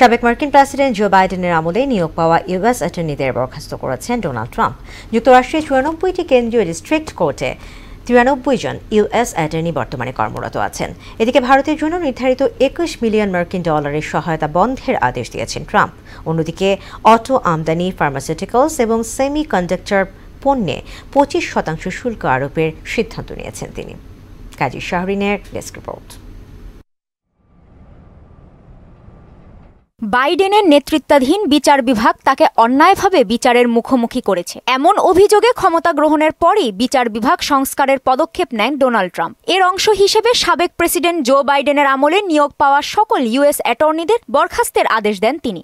সাবেক মার্কিন president Joe বাইডেনের আমলে নিয়োগ পাওয়া ইউএস অ্যাটর্নিদের বরখাস্ত করেছেন ডোনাল্ড ট্রাম্প। যুক্তরাষ্ট্রের 94টি কেন্দ্রীয় ডিস্ট্রিক্ট কোর্টে 93 জন ইউএস অ্যাটর্নি বর্তমানে কর্মরত আছেন। এদিকে ভারতের জন্য নির্ধারিত 21 মিলিয়ন মার্কিন ডলারের সহায়তা বন্ধের আদেশ দিয়েছেন ট্রাম্প। অন্যদিকে অটো আমদানি, ফার্মাসিউটিক্যালস এবং সেমি কন্ডাক্টর পণ্যে 25% শুল্ক আরোপের সিদ্ধান্ত নিয়েছেন তিনি। কাজী শাহরিনের ডেস্ক রিপোর্ট। বাইডেনের নেতৃত্বাধীন বিচার বিভাগ তাকে অন্যায়ভাবে বিচারের মুখোমুখি করেছে এমন অভিযোগে ক্ষমতা গ্রহণের পরই বিচার বিভাগ সংস্কারের পদক্ষেপ নেন ডোনাল্ড ট্রাম্প। এর অংশ হিসেবে সাবেক প্রেসিডেন্ট জো বাইডেনের আমলে নিয়োগ পাওয়া সকল ইউএস অ্যাটর্নিদের বরখাস্তের আদেশ দেন তিনি।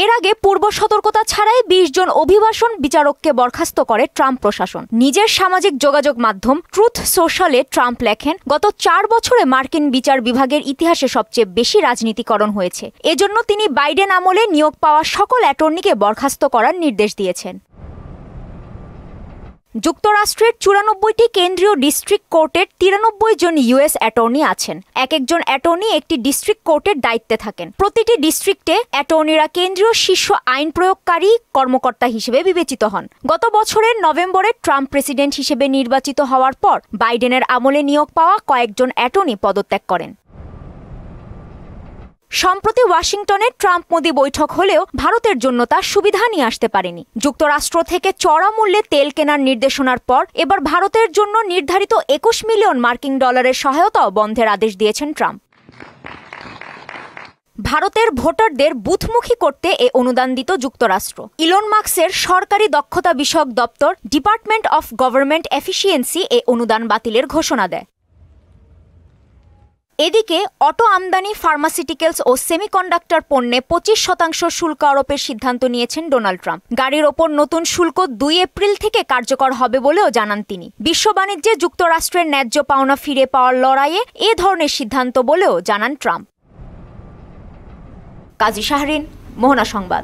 এর আগে পূর্ব সতর্কতা ছাড়াই 20 জন অভিবাসন বিচারককে বরখাস্ত করে ট্রাম্প প্রশাসন। নিজের সামাজিক যোগাযোগ মাধ্যম ট্রুথ সোশ্যালে ট্রাম্প লেখেন, গত 4 বছরে মার্কিন বিচার বিভাগের ইতিহাসে সবচেয়ে বেশি রাজনীতিকরণ হয়েছে। এজন্য তিনি বাইডেন আমলে নিয়োগ পাওয়া সকল অ্যাটর্নিকে বরখাস্ত করার নির্দেশ দিয়েছেন। যুক্তরাষ্ট্রের 94টি কেন্দ্রীয় ডিস্ট্রিক্ট কোর্টের 93 জন ইউএস অ্যাটর্নি আছেন। একজন অ্যাটর্নি একটি ডিস্ট্রিক্ট কোর্টের দায়িত্বে থাকেন। প্রতিটি ডিস্ট্রিক্টে অ্যাটর্নিরা কেন্দ্রীয় শীর্ষ আইন প্রয়োগকারী কর্মকর্তা হিসেবে বিবেচিত হন। গত বছরের নভেম্বরে ট্রাম্প প্রেসিডেন্ট হিসেবে নির্বাচিত হওয়ার পর বাইডেনের আমলে নিয়োগ পাওয়া কয়েকজন অ্যাটর্নি পদত্যাগ করেন। সম্প্রতি ওয়াশিংটনে ট্রাম্প মোদি বৈঠক হলেও ভারতের জন্য তা সুবিধা নিয়ে আসতে পারেনি। যুক্তরাষ্ট্র থেকে চড়া মূল্যে তেল কেনার নির্দেশনার পর এবার ভারতের জন্য নির্ধারিত 21 মিলিয়ন মার্কিন ডলারের সহায়তাও বন্ধের আদেশ দিয়েছেন ট্রাম্প। ভারতের ভোটারদের বুথমুখী করতে এ অনুদান দিত যুক্তরাষ্ট্র। ইলন মাস্কের সরকারি দক্ষতা বিষয়ক দপ্তর ডিপার্টমেন্ট অফ গভর্নমেন্ট এফিসিয়েন্সি এ অনুদান বাতিলের ঘোষণা দেয়। এদিকে অটো আমদানি, ফার্মাসিউটিক্যালস ও সেমিকন্ডাক্টর পণ্যে 25% শুল্ক আরোপের সিদ্ধান্ত নিয়েছেন ডোনাল্ড ট্রাম্প। গাড়ির ওপর নতুন শুল্ক 2 এপ্রিল থেকে কার্যকর হবে বলেও জানান তিনি। বিশ্ব বাণিজ্যে যুক্তরাষ্ট্রের ন্যায্য পাওনা ফিরে পাওয়ার লড়াইয়ে এ ধরনের সিদ্ধান্ত বলেও জানান ট্রাম্প। কাজী শাহরিন, মোহনা সংবাদ।